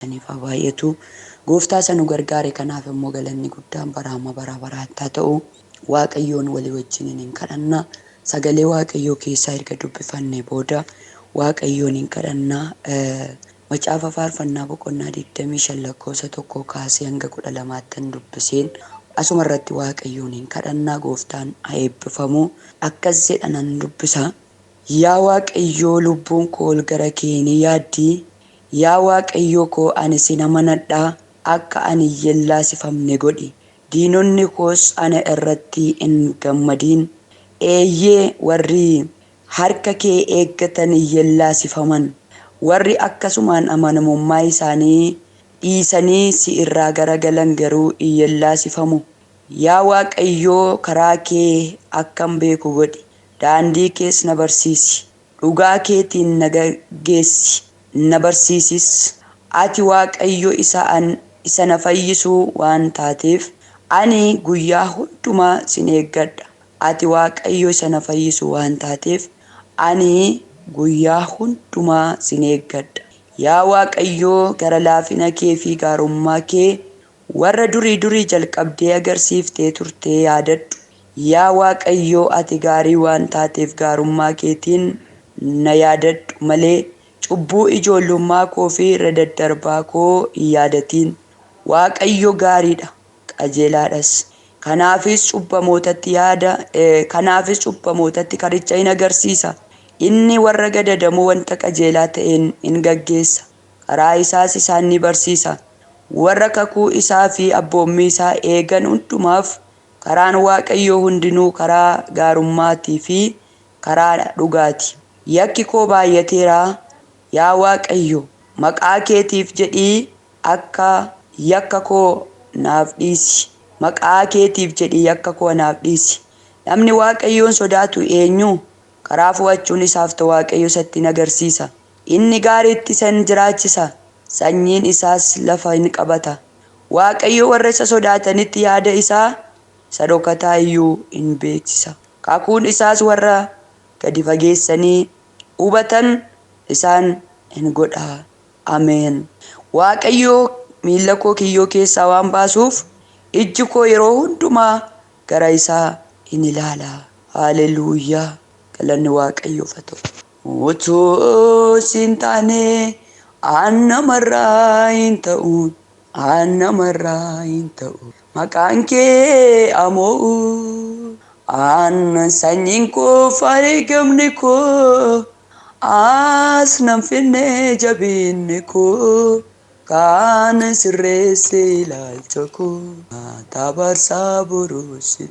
Aniif baay'atu gooftaa sanu gargaare kanaaf immoo galanni guddaan baraama bara baraatti haa ta'u. Waaqayyoon walii wajjin hin kadhannaa. Sagalee Waaqayyoo keessaa erga dubbifanne booda Waaqayyoon hin kadhannaa. Macaafa faarfannaa boqonnaa 25 lakkoofsa 1 kaasee hanga 12 dubbiseen asuma irratti Waaqayyoon hin kadhannaa. Gooftaan haa eebbifamu. Akkas jedhanan dubbisa. Yaa Waaqayyoo lubbuun koo ol gara kee ni yaaddi. Yaa Waaqayyoo koo ani sin amanadhaa. Akka ani hin yellaasifamne godhi. Diinonni koos ana irratti hin gammadin. Eeyyee warri harka kee eeggatan hin yellaasifaman. Warri akkasumaan amanamummaa isaanii dhiisanii si irraa garagalan garuu hin yellaasifamu. Yaa Waaqayyoo karaa kee akkan beeku godhi. Daandii kees na barsiisi. Dhugaa keetiin na gaggeessi. Na barsiisis. Ati Waaqayyo isa na fayyisuu waan taateef ani guyyaa hundumaa sin eeggadha. Ati Waaqayyo isa na fayyisuu waan taateef ani guyyaa hundumaa sin eeggadha. Yaa Waaqayyoo gara laafina kee fi gaarummaa kee warra durii jalqabdee agarsiiftee turtee yaadadhu. Yaa Waaqayyoo ati gaarii waan taateef gaarummaa keetiin na yaadadhu malee cubbuu ijoollummaa koo fi irra daddarbaa koo hin yaadatin. Waaqayyo gaariidha, qajeelaadhas. Kanaafis cubbamootatti karicha hin agarsiisa. Inni warra gadadamoo wanta qajeelaa ta'een hin gaggeessa. Karaa isaas isaan ni barsiisa. Warra kakuu isaa fi abboommii isaa eegan hundumaaf karaan Waaqayyoo hundinuu karaa gaarummaatii fi karaa dhugaati. Yakki koo baay'ateera. Yaa Waaqayyo maqaa keetiif jedhii akka yakka koo naaf dhiisi. Maqaa keetiif jedhii yakka koo naaf dhiisi. Namni Waaqayyoon sodaatu eenyu? Karaa fo'achuun isaaf ta'u Waaqayyo isatti hin agarsiisa. Inni gaariitti isa hin jiraachisa. Sanyiin isaas lafa hin qabata. Waaqayyo warra isa sodaatanitti yaada isaa isa dhokataa iyyuu hin beeksisa. Kakuun isaas warra gadi fageessanii hubatan isaan hin godha. Ameen. Waaqayyo miilla koo kiyyoo keessaa waan baasuuf ijji koo yeroo hundumaa gara isaa in ilaala. Haleluuyaa. Galanni Waaqayyoof haa ta'u. Otoo sin taane namarraa hin ta'uun. Namarraa hin ta'u. Maqaan kee ammoo sanyiin koo fayyadamni koo as nan finne jabinni koo kan sirreesse ilaalcha koo tabarsaa buruusi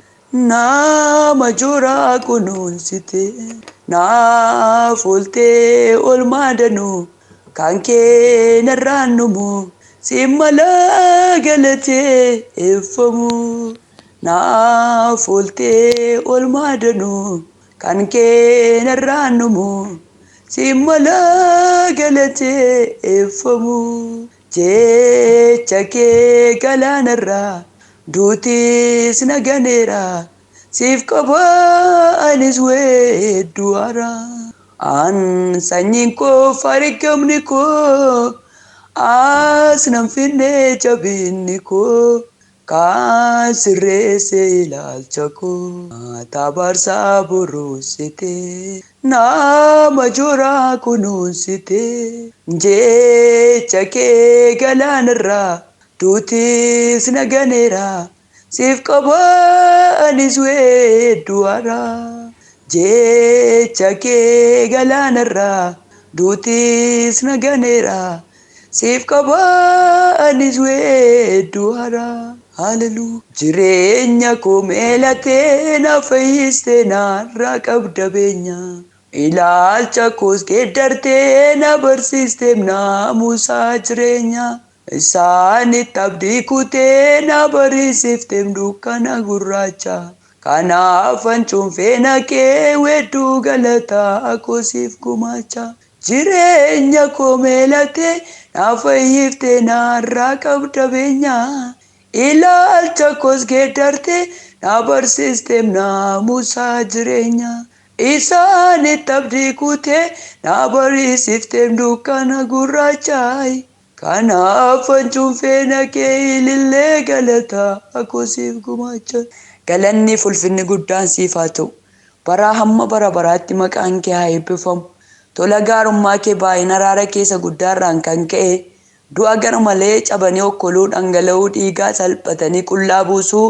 nama joraa kunuunsite naaf ooltee oolmaa danuu kan kee narraan dhumu simmala galatee eeffamu. Naaf ooltee oolmaa danuu kan kee narraan dhumu simmala galatee eeffamu. Jecha kee galaanarraa duutis na ganeera siif qaba anis weedduu haaraa. Sanyiin koo fayyadamni koo as nan finne jabinni koo kan sirreesse ilaalcha koo tabarsaa buruusite nama joraa kunuunsite. Jecha kee galaanarraa duutis na ganeera siif qaba anis weedduu haaraa. Jecha kee galaanarraa duutis na ganeera siif qaba anis weedduu haaraa. Hallelujah. Jireenya koo meelatee na fayyistee narraa qabda beenya. Ilaalcha koos geeddartee na barsiistee naamusaa jireenya. Isaanitti abdii kutee na barsiiftee dukkana gurraacha. Kanaafan cuunfee naqee weedduu galataa koosiif gumaacha. Jireenya koo meelatee na fayyiftee narraa qabda beenya. Ilaalcha koos geeddartee na barsiistee naamusaa jireenya. Isaanitti abdii kutee na barsiiftee dukkana gurraacha. Kanaaf wancuun feena kee ilillee galataa akkoo siif gumaacha. Galanni ulfinni guddaan siif haa ta'u. Baraa hamma bara baraatti maqaan kee haa eebbifamu. Tola gaarummaa kee baay'ina araara keessa guddaarraan kan ka'e du'a gar malee cabanii okkoluu dhangala'uu dhiigaa salphatanii qullaa buusuu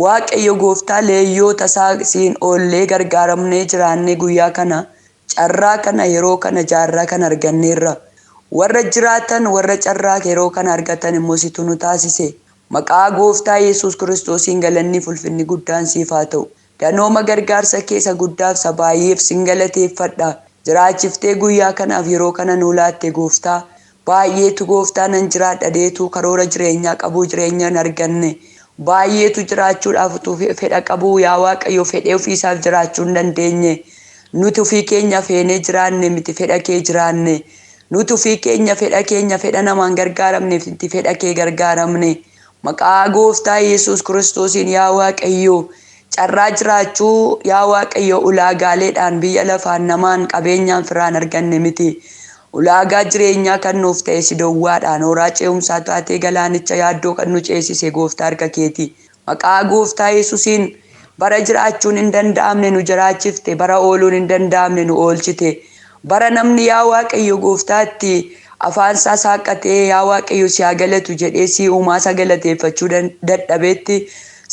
Waaqayyo gooftaa leeyyoo tasaa siin oollee gargaaramnee jiraannee guyyaa kana carraa kana yeroo kana jaarraa kan arganneerra. Warra jiraatan warra carraa yeroo kana argatan immoo situ nu taasise. Maqaa gooftaa Yesuus Kiristoosiin galanni ulfinni guddaan siif haa ta'u. Danooma gargaarsa keessa guddaaf baay'eef sin galateeffadha. Jiraachiftee guyyaa kanaaf yeroo kana nu laatte gooftaa. Baay'eetu gooftaa nan jiraadha deetuu karoora jireenyaa qabuu jireenya hin arganne. Baay'eetu jiraachuudhaaf utuu fedha qabuu yaa Waaqayyo fedhee ofiisaaf jiraachuu hin dandeenye. Nuti ofii keenya feenee jiraanne miti fedha kee jiraanne. Nuti ofii keenya fedha namaan gargaaramne miti fedha kee gargaaramne. Maqaa gooftaa Yesuus Kiristoosiin yaa Waaqayyo carraa jiraachuu yaa Waaqayyo ulaagaaleedhaan biyya lafaan namaan qabeenyaan firaan arganne miti. Ulaagaa jireenyaa kan nuuf ta'e si dowwaadhaan horaa ce'umsaa taatee galaanicha yaaddoo kan nu ceesise gooftaa harka keeti. Maqaa gooftaa Yesuusiin bara jiraachuun hin danda'amne nu jiraachifte, bara ooluun hin danda'amne nu oolchite. Bara namni yaa Waaqayyo gooftaatti afaansaa saaqatee yaa Waaqayyo si haa galatu jedhee si uumaa galateeffachuu dadhabeetti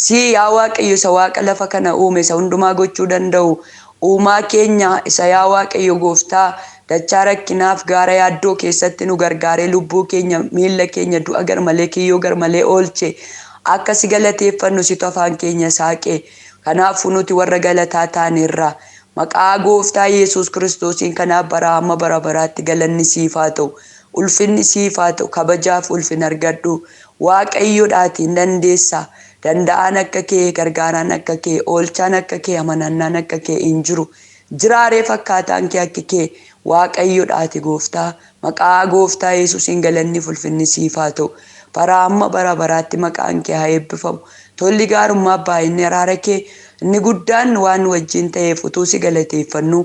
si yaa Waaqayyo isa Waaqa lafa kana uume isa hundumaa gochuu danda'u uumaa keenya isa yaa Waaqayyo gooftaa dachaa rakkinaaf gaara yaaddoo keessatti nu gargaaree lubbuu keenya miilla keenya du'a gar malee kiyyoo gar malee oolche akka si galateeffannu situ afaan keenya saaqe. Kanaafuu nuti warra galataa taaneerra. Maqaa gooftaa Yesuus Kiristoosiin kanaaf bara hamma bara baraatti galanni siif haa ta'u. Ulfinni siif haa ta'u. Kabajaaf ulfina argadhu. Waaqayyoodhaati hin dandeessa. Danda'aan akka kee, gargaaraan akka kee, oolchaan akka kee, amanannaan akka kee hin jiru. Jiraaree fakkaataan kee akka kee Waaqayyoodhaati gooftaa. Maqaa gooftaa Yesuusiin galanni ulfinni siif haa ta'u. Bara hamma bara baraatti maqaan kee haa eebbifamu. Tolli gaarummaa baay'inni araara kee inni guddaan waan wajjin ta'eef utuu si galateeffannu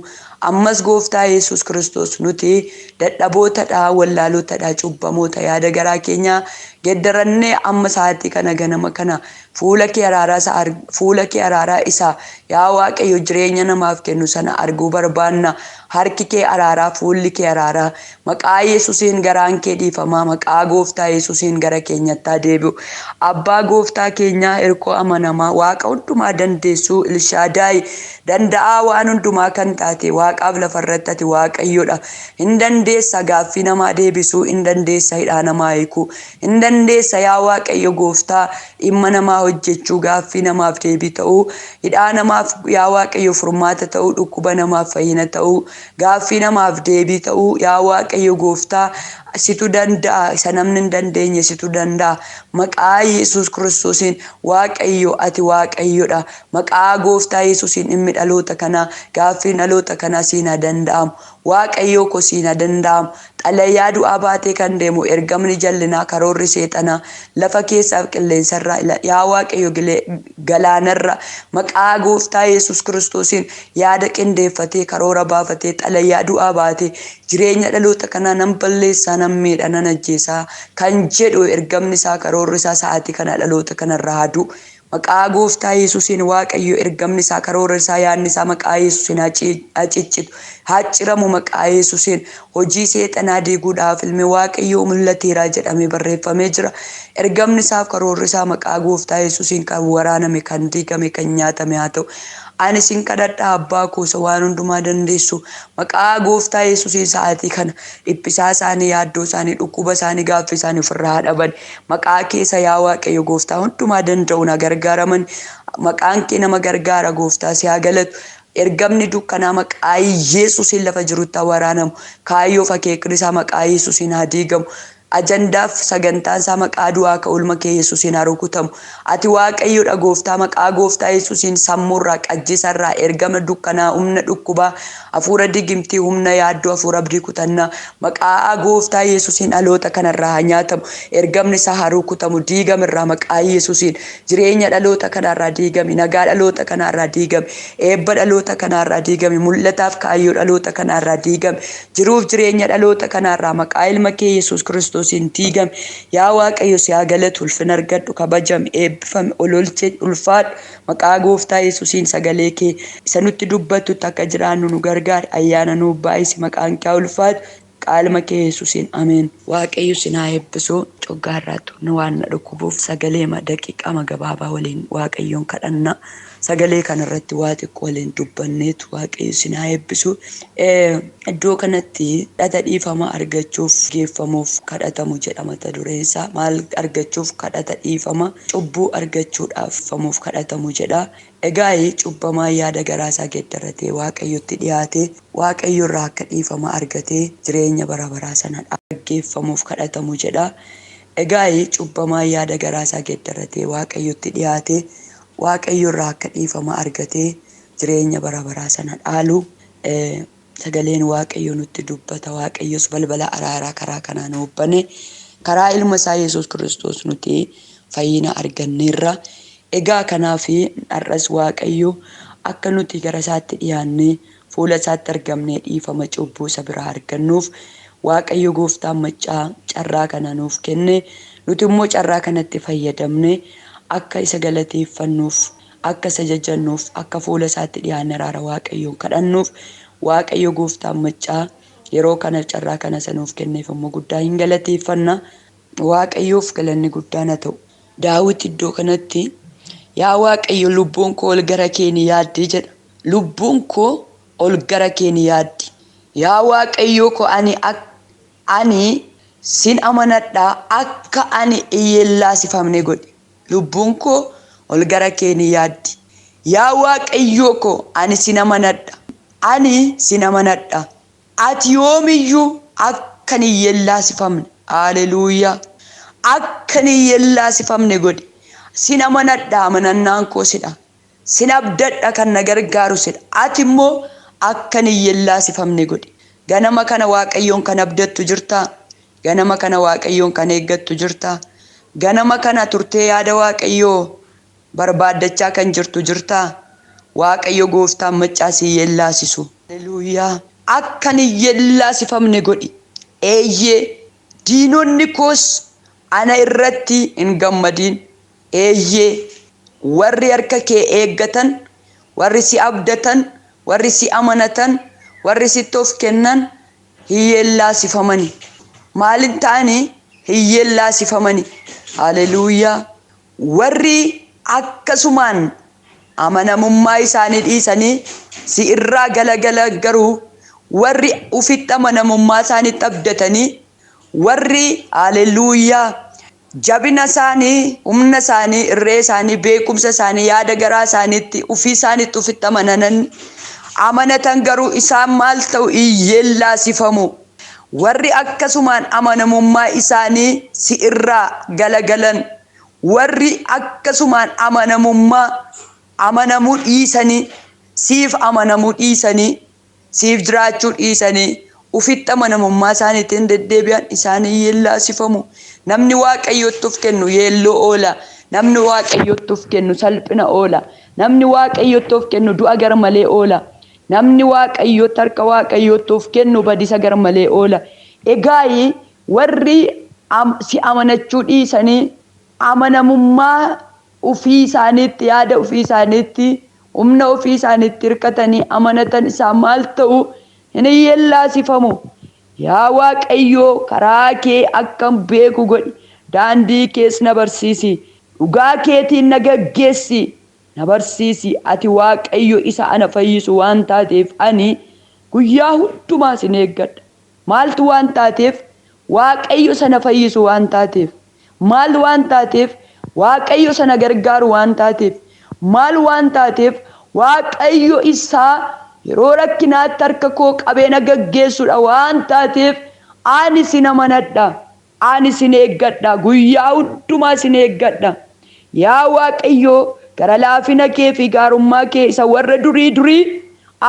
ammas gooftaa Yesuus Kiristoos nuti dadhabootadha, wallaalotadha, cubbamoota yaada garaa keenya geddarannee amma sa'aatii kana ganama kana fuula kee araaraa isaa yaa Waaqayyo jireenya namaaf kennu sana arguu barbaanna. Harki kee araaraa, fuulli kee araaraa. Maqaa Yesuusiin garaan kee dhiifamaa. Maqaa gooftaa Yesuusiin gara keenyatti haa deebi'u. Abbaa gooftaa keenyaa hirkoo amanamaa Waaqa hundumaa dandeessu Ilshaadaay danda'aa waan hundumaa kan taate Waaqaaf lafarratti ati Waaqayyoodha. Hin dandeessa gaaffii namaa deebisuu, hin dandeessa hidhaa namaa hiikuu, hin dandeessa yaa Waaqayyo gooftaa dhimma namaa hojjechuu, gaaffii namaaf deebii ta'uu, hidhaa namaaf yaa Waaqayyo furmaata ta'uu, dhukkuba namaaf fayyina ta'uu, gaaffii namaaf deebii ta'uu yaa Waaqayyo gooftaa situ danda'a. Isa namni hin dandeenye situ danda'a. Maqaa Yesuus Kiristoosiin Waaqayyo ati Waaqayyoodha. Maqaa gooftaa Yesuusiin dhimmi dhaloota kanaa, gaaffiin dhaloota kanaa siin haa danda'amu. Waaqayyo ko siin haa danda'amu. Xalayyaa du'aa baatee kan deemu ergamni jallinaa karoorri seexanaa lafa keessaaf qilleensarraa yaa Waaqayyo galaanarra maqaa gooftaa Yesuus Kiristoosiin yaada qindeeffatee karoora baafatee xalayyaa du'aa baatee jireenya dhaloota kanaa nan balleessaa, nan miidha, nan ajjeesaa kan jedhu ergamni isaa karoorri isaa sa'aatii kana dhaloota kanarraa hadu. Maqaa gooftaa Yesuusiin Waaqayyo ergamni isaa karoora isaa yaadni isaa maqaa Yesuusiin haa ciccitu, haa ciramu. Maqaa Yesuusiin hojii seexanaa diiguudhaaf ilmi Waaqayyoo mul'ateera jedhamee barreeffamee jira. Ergamni isaaf karoorri isaa maqaa gooftaa Yesuusiin kan waraaname, kan diigame, kan nyaatame haa ta'u. Ani sin kadhadha abbaa koosa waan hundumaa dandeessu maqaa gooftaa Yesuusiin sa'aatii kana dhiphisaa isaanii, yaaddoo isaanii, dhukkuba isaanii, gaaffii isaanii ofirraa haa dhaban. Maqaa keessa yaa Waaqayyo gooftaa hundumaa danda'u na gargaaraman. Maqaan kee nama gargaara gooftaa si haa galatu. Ergamni dukkanaa maqaa Yesuusiin lafa jirutti haa waraanamu. Kaayyoof akeekni isaa maqaa Yesuusiin haa diigamu. Ajandaaf sagantaan isaa maqaa du'aa ka'ulma kee Yesuusiin haa rukutamu. Ati Waaqayyoodha gooftaa. Maqaa gooftaa Yesuusiin sammuurraa, qajjisarraa, ergama dukkanaa, humna dhukkubaa, hafuura digimtii, humna yaaddoo, hafuura abdii kutannaa maqaa gooftaa Yesuusiin dhaloota kanarraa haa nyaatamu. Ergamni isaa haa rukutamu. Diigamirraa maqaa Yesuusiin jireenya dhaloota kanarraa diigami, nagaa dhaloota kanarraa diigami, eebba dhaloota kanarraa diigami, mul'ataaf kaayyoo dhaloota kanarraa diigami, jiruuf jireenya dhaloota kanarraa maqaa ilma kee Yesuus Kiristoos Kiristoosiin diigame. Yaa Waaqayyo si haa galatu, ulfina argadhu, kabajame, eebbifame, ololche, ulfaadhu. Maqaa Gooftaa Yesuusiin sagalee kee isa nutti dubbatutti akka jiraannu nu gargaari. Ayyaana nuuf baay'isi, maqaan kee ulfaatu. Qaalma kee Yesuusiin ameen. Waaqayyo si haa eebbisu. Coggaarraatu nu waan dhukkubuuf sagalee daqiiqaa gabaabaa waliin Waaqayyoon kadhanna. Sagalee kanarratti waa xiqqoo waliin dubbanneetu Waaqayyo si haa eebbisu. Iddoo kanatti dhata dhiifama argachuuf geeffamuuf kadhatamu jedha mata dureen isaa. Maal argachuuf kadhata dhiifama? Cubbuu argachuudhaaf famuuf kadhatamu jedha. Egaa cubbamaa yaada garaasaa geeddaratee Waaqayyotti dhiyaate Waaqayyo irraa akka dhiifama argatee jireenya bara baraa sana dhaggeeffamuuf kadhatamu jedha. Egaa cubbamaa yaada garaasaa geeddaratee Waaqayyotti dhiyaate Waaqayyo irraa akka dhiifama argatee jireenya bara baraa sana dhaalu. Sagaleen Waaqayyo nutti dubbata. Waaqayyos balbala araaraa karaa kanaan obbane karaa ilma isaa Yesuus Kiristoos nuti fayyina arganneerra. Egaa kanaaf har'as Waaqayyo akka nuti gara isaatti dhiyaannee fuula isaatti argamnee dhiifama cubbuu isa biraa argannuuf Waaqayyo Gooftaan maccaa carraa kana nuuf kenne. Nuti immoo carraa kanatti fayyadamne akka isa galateeffannuuf, akka isa jajjannuuf, akka fuula isaatti dhiyaanne araara Waaqayyoon kadhannuuf Waaqayyo Gooftaan maccaa yeroo kana carraa kana sanuuf kenneef immoo guddaa hin galateeffanna. Waaqayyoof galanni guddaan haa ta'u. Daawit iddoo kanatti yaa Waaqayyo lubbuun koo ol gara kee ni yaaddi jedha. Lubbuun koo ol gara kee ni yaaddi. Yaa Waaqayyo koo ani sin amanadhaa akka ani iyyeellaasifamne godhi. Lubbuun koo ol gara kee ni yaaddi. Yaa Waaqayyo koo ani sin amanadha. Ani sin amanadha. Ati yoomiyyuu akka ani iyyeellaasifamne. Haleluuyaa. Akka ani iyyeellaasifamne godhi. Sin amanadha, amanannaan koo sidha. Sin abdadha, kan na gargaaru sidha. Ati immoo akka ani iyyeellaasifamne godhi. Ganama kana Waaqayyoon kan abdattu jirtaa? Ganama kana Waaqayyoon kan eeggattu jirtaa? Ganama kana turtee yaada Waaqayyoo barbaaddachaa kan jirtu jirtaa? Waaqayyo Gooftaan maccaa si iyyeellaasisu. Haleluuyaa. Akka ani iyyeellaasifamne godhi. Eeyyee diinonni koos ana irratti hin gammadin. Eeyyee warri harka kee eeggatan, warri si abdatan, warri si amanatan, warri sitti of kennan hiyyeellaasifamani. Maalin ta'ani? Hiyyeellaasifamani. Haleluuyaa. Warri akkasumaan amanamummaa isaanii dhiisanii si irraa galagala garuu warri ufitti amanamummaa isaanii abdatanii, warri haleluuyaa jabina isaanii, humna isaanii, irree isaanii, beekumsa isaanii, yaada garaa isaaniitti ufii isaaniitti ufitti amanatan garuu isaan maal ta'u? Hiyyeellaasifamu. Warri akkasumaan amanamummaa isaanii si irraa galagalan, warri akkasumaan amanamuu dhiisanii, siif amanamuu dhiisanii, siif jiraachuu dhiisanii, ufitti amanamummaa isaaniitiin deddeebi'an isaan hiyyeellaasifamu. Namni Waaqayyootti of kennu yeelloo oola. Namni Waaqayyootti of kennu salphina oola. Namni Waaqayyootti of kennu du'a gar malee oola. Namni Waaqayyootti harka Waaqayyootti of kennu badiisa gar malee oola. Egaa warri si amanachuu dhiisanii amanamummaa ufii isaaniitti, yaada ufii isaaniitti, humna ufii isaaniitti hirkatanii amanatan isaan maal ta'u? Hin hiyyeellaasifamu. Yaa Waaqayyo karaa kee akkan beeku godhi. Daandii kees na barsiisi. Dhugaa keetiin na gaggeessi. Na barsiisi. Ati Waaqayyo isa ana fayyisu waan taateef ani guyyaa hundumaa sin eeggadha. Maaltu waan taateef? Waaqayyo sana fayyisu waan taateef. Maal waan taateef? Waaqayyo sana gargaaru waan taateef. Maal waan taateef? Waaqayyo isaa yeroo rakkinaatti harka koo qabee na gaggeessudha waan taateef ani sin amanadha. Ani sin eeggadha. Guyyaa hundumaa sin eeggadha. Yaa Waaqayyo gara laafina kee fi gaarummaa kee isa warra durii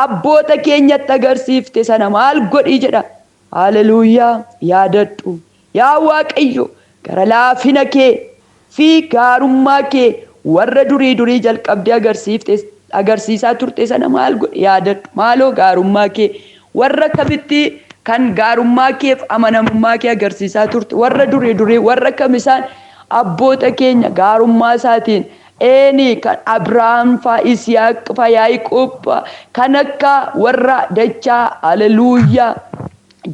abboota keenyatti agarsiifte sana maal godhi jedha. Haleluuyaa. Yaadadhu. Yaa Waaqayyo gara laafina kee fi gaarummaa kee warra durii jalqabdee agarsiisaa turte sana maal godhi? Yaadadhu. Maaloo gaarummaa kee warra kamitti kan gaarummaa keef amanamummaa kee agarsiisaa turte warra durii warra kam isaan abboota keenya gaarummaa isaatiin kan Abrahaam faa Yisihaaq faa Yaaqoob kan akka warra dachaa haleluuyaa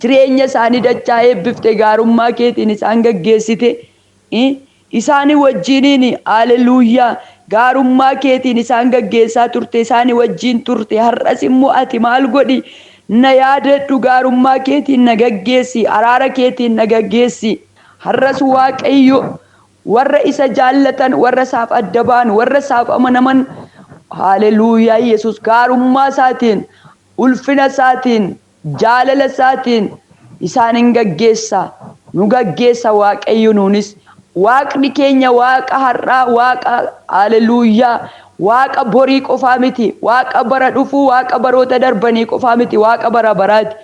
jireenya isaanii dachaa eebbifte gaarummaa keetiin isaan gaggeessite isaanii wajjiniin haleluuyaa gaarummaa keetiin isaan gaggeessaa turte isaanii wajjin turte har'as immoo ati maal godhi na yaadadhu gaarummaa keetiin na gaggeessi araara keetiin na gaggeessi har'as Waaqayyo warra isa jaallatan warra isaaf adda ba'an warra isaaf amanaman haleluuyaa Yesuus gaarummaa isaatiin ulfina isaatiin jaalala isaatiin isaanin gaggeessa nu gaggeessa Waaqayyo nuunis Waaqni keenya Waaqa har'aa Waaqa haleluuyaa Waaqa borii qofaa miti Waaqa bara dhufuu Waaqa baroota darbanii qofaa miti Waaqa bara baraati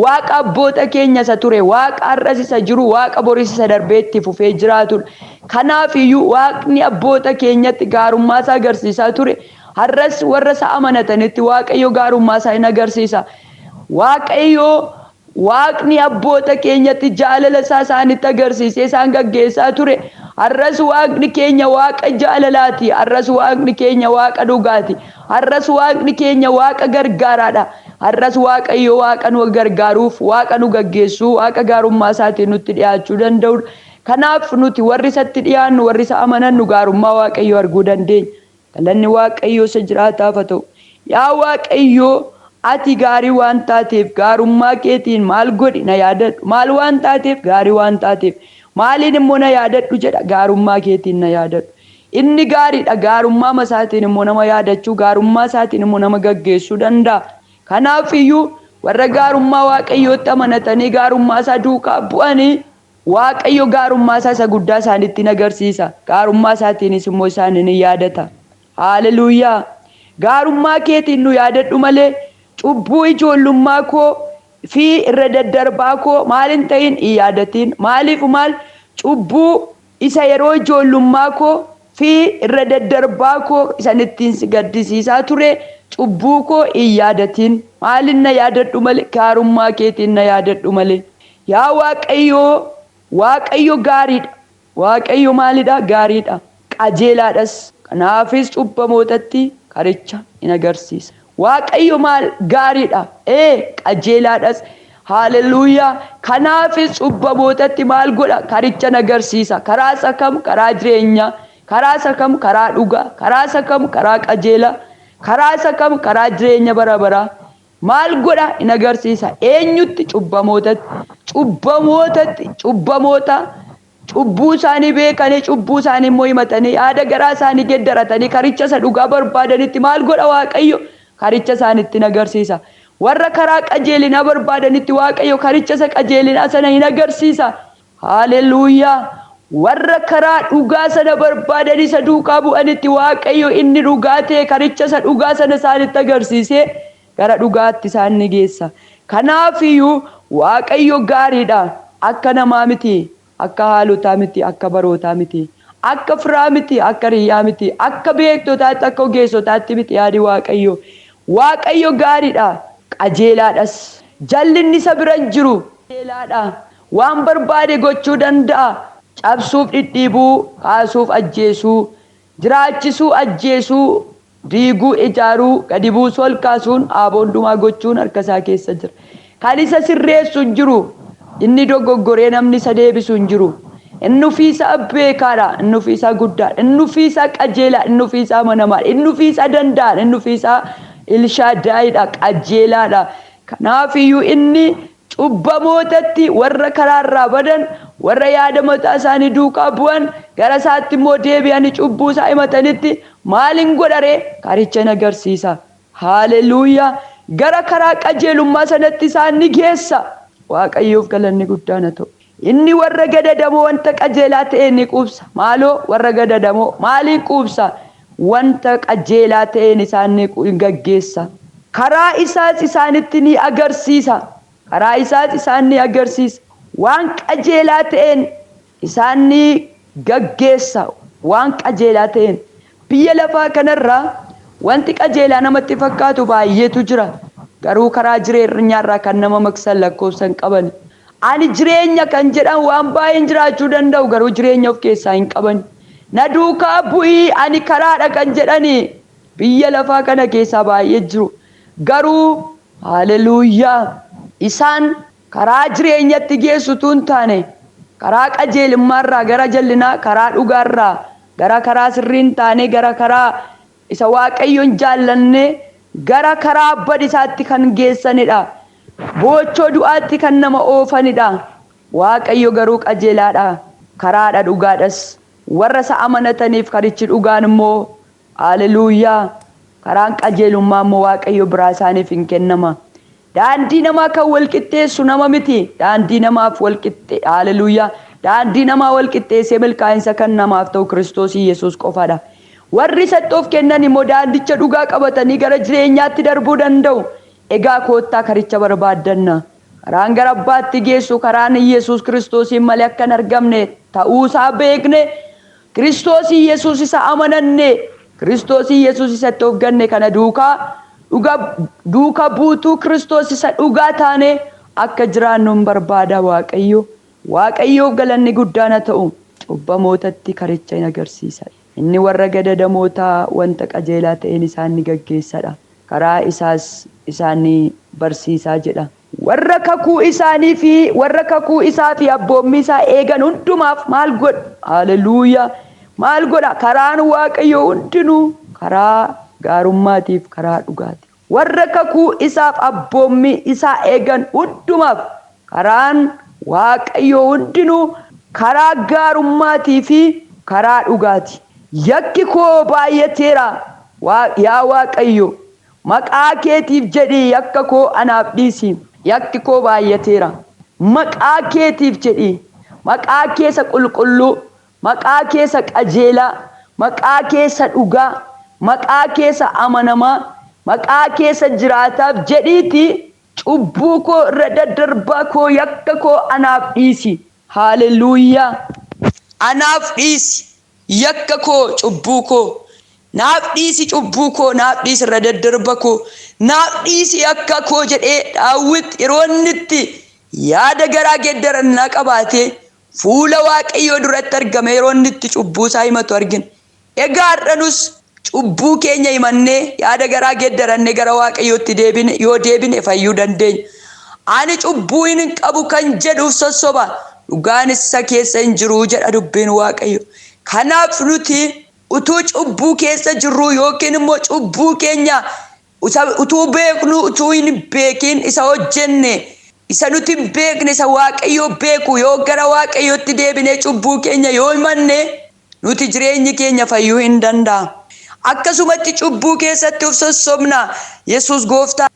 Waaqa abboota keenya isa ture Waaqa har'as isa jiru Waaqa boris isa darbeetti fufee jiraatudha kanaaf iyyuu Waaqni abboota keenyatti gaarummaa isaa agarsiisaa ture har'as warra isa amanatanitti Waaqayyo gaarummaa isaa hin agarsiisa Waaqayyo Waaqni abboota keenyatti jaalala isaa isaanitti agarsiisee isaan gaggeessaa ture har'as Waaqni keenya Waaqa jaalalaati har'as Waaqni keenya Waaqa dhugaati har'as Waaqni keenya Waaqa gargaaraadha har'as Waaqayyo Waaqa nu gargaaruuf Waaqa nu gaggeessuu Waaqa gaarummaa isaatiin nutti dhiyaachuu danda'udha kanaaf nuti warri isatti dhiyaannu warri isa amanannu gaarummaa Waaqayyo arguu dandeenya galanni Waaqayyo isa jiraataaf haa ta'u yaa Waaqayyo ati gaarii waan taateef gaarummaa keetiin maal godhi na yaadadhu maal waan taateef gaarii waan taateef maaliin immoo na yaadadhu jedha gaarummaa keetiin na yaadadhu inni gaariidha gaarummaa isaatiin immoo nama yaadachuu gaarummaa isaatiin immoo nama gaggeessuu danda'a kanaaf iyyuu warra gaarummaa Waaqayyootti amanatanii gaarummaa isaa duukaa bu'anii Waaqayyo gaarummaa isa guddaa isaanitti agarsiisa gaarummaa isaatiinis immoo isaaniin yaadata haleluuyaa gaarummaa keetiin nu yaadadhu malee cubbuu ijoollummaa koo fi irra daddarbaa koo maalin ta'in yaadatiin maaliif maal cubbuu isa yeroo ijoollummaa koo fi irra daddarbaa koo isanittiin si gaddisiisaa ture cubbuu koo yaadatiin maalin na yaadadhu malee gaarummaa keetiin na yaadadhu malee yaa Waaqayyo gaariidha Waaqayyo maalidha gaariidha qajeelaadhas kanaafis cubbamootatti karicha in agarsiisa Waaqayyo maal gaariidha qajeelaadhas haleluuyaa kanaafis cubbamootatti maal godha karicha agarsiisa karaa isa kam karaa jireenyaa karaa isa kam karaa dhugaa karaa isa kam karaa qajeelaa karaa isa kam karaa jireenya bara baraa maal godha in agarsiisa eenyutti cubbamoota cubbuu isaanii beekanii cubbuu isaanii immoo himatanii yaada garaa isaanii geddaratanii karicha isa dhugaa barbaadanitti maal godha Waaqayyo karicha isaanitti agarsiisa warra karaa qajeelinaa barbaadanitti Waaqayyo karicha isa qajeelinaa sana hin agarsiisa haleluuyaa warra karaa dhugaa sana barbaadanii isa duukaa bu'anitti Waaqayyo inni dhugaa ta'e karicha isa dhugaa sana isaanitti agarsiisee gara dhugaatti isaan ni geessa kanaaf iyyuu Waaqayyo gaariidha akka namaa miti akka haalotaa miti akka barootaa miti akka firaa miti akka riyyaa miti akka beektotaatti akka ogeessotaatti miti yaadi Waaqayyo gaariidha qajeelaadhas jallinni isa bira jiru qajeelaadha waan barbaade gochuu danda'a cabsuuf dhidhiibuu kaasuuf ajjeesuu jiraachisuu ajjeesuu diiguu ijaaruu gadi buusuu ol kaasuun aboondumaa gochuun harka isaa keessa jira kan isa sirreessu hin jiru inni dogoggoree namni isa deebisu hin jiru inni ofiisaa beekaadha inni ofiisaa guddaadha inni ofiisaa qajeelaa inni ofiisaa amanamaa inni ofiisaa danda'a inni ofiisaa ilshaadaayidha qajeelaadha kanaaf iyyuu inni cubbamootatti warra karaarraa badan warra yaada mataa isaanii duukaa bu'an gara isaatti immoo deebi'anii cubbuu isaa himatanitti maalin godharee karicha agarsiisa haleluuyaa gara karaa qajeelummaa sanatti isaan ni geessa Waaqayyoof galanni guddaan haa ta'u inni warra gadadamoo wanta qajeelaa ta'e ni quubsa maaloo warra gadadamoo maaliin quubsa wanta qajeelaa ta'een isaan ni gaggeessa karaa isaas isaanitti ni agarsiisa karaa isaas isaan ni agarsiisa waan qajeelaa ta'een isaan ni gaggeessa waan qajeelaa ta'een biyya lafaa kanarraa wanti qajeelaa namatti fakkaatu baay'eetu jira garuu karaa jireenyaarraa kan nama maksan lakkoofsan qaban. Ani jireenya kan jedhan waan baay'een jiraachuu danda'u garuu jireenya of keessaa hin qaban. Na duukaa bu'ii ani karaadha kan jedhani biyya lafaa kana keessaa baay'ee jiru. Garuu haleluuyaa isaan karaa jireenyatti geessutu hin taane karaa qajeelummaarraa gara jallinaa, karaa dhugaarraa gara karaa sirrii hin taane, gara karaa isa Waaqayyoon jaallanne, gara karaa badisaatti kan geessanidha. Boochoo du'aatti kan nama oofanidha. Waaqayyo garuu qajeelaadha, karaadha, dhugaadhas. Warra isa amanataniif karichi dhugaan immoo haleluuyaa karaan qajeelummaa immoo Waaqayyo biraa isaaniif hin kennama. Daandii namaa kan wal qixxeessu nama miti. Daandii namaaf wal qixxee haleluuyaa. Daandii namaa wal qixxeessee milkaa'insa kan namaaf ta'u Kiristoos Yesuus qofaadha. Warri isatti of kennan immoo daandicha dhugaa qabatanii gara jireenyaatti darbuu danda'u. Egaa koottaa karicha barbaaddanna. Karaan gara abbaatti geessu karaan Yesuus Kiristoosiin malee akka hin argamne ta'uusaa beekne, Kiristoos Yesuus isa amananne, Kiristoos Yesuus isatti of ganne kana duuka buutuu Kiristoos isa dhugaa taane akka jiraannu hin barbaada Waaqayyo. Waaqayyoof galanni guddaan haa ta'u. Cubbamootatti karicha hin agarsiisa. Inni warra gadadamootaa wanta qajeelaa ta'een isaan ni gaggeessadha. Karaa isaas isaan barsiisaa jedha. Warra kakuu isaa fi abboommii isaa eegan hundumaaf maal godha? Haleluuyaa! Maal godha? Karaan Waaqayyoo hundinuu karaa gaarummaatiif karaa dhugaati. Warra kakuu isaaf abboommii isaa eegan hundumaaf karaan Waaqayyoo hundinuu karaa gaarummaatii fi karaa dhugaati. Yakki koo baay'ateera yaa Waaqayyo, maqaa keetiif jedhii yakka koo anaaf dhiisi. Yakki koo baay'ateera, maqaa keetiif jedhii, maqaa keessa qulqulluu, maqaa keessa qajeelaa, maqaa keessa dhugaa, maqaa keessa amanamaa, maqaa keessa jiraataaf jedhiiti cubbuu koo irra daddarbaa koo yakka koo anaaf dhiisi. Haleluuyaa! Anaaf dhiisi yakka koo, cubbuu koo naaf dhiisi, cubbuu koo naaf dhiisi, irra daddarba koo naaf dhiisi yakka koo jedhee Daawit yeroo inni itti yaada garaa geeddarannaa qabaatee fuula Waaqayyoo duratti argame yeroo inni itti cubbuu isaa himatu argina. Egaa har'anus cubbuu keenya himannee yaada garaa geeddarannee gara Waaqayyootti yoo deebine fayyuu dandeenya. Ani cubbuu hin qabu kan jedhuuf sossoba, dhugaanis isa keessa hin jiru jedha dubbiin Waaqayyo. Kanaaf nuti utuu cubbuu keessa jirru yookiin immoo cubbuu keenya utuu beeknu utuu hin beekin isa hojjenne, isa nuti hin beekne isa Waaqayyo beeku yoo gara Waaqayyootti deebine cubbuu keenya yoo himanne nuti jireenyi keenya fayyuu hin danda'a. Akkasumatti cubbuu keessatti of sossobna. Yesuus Gooftaa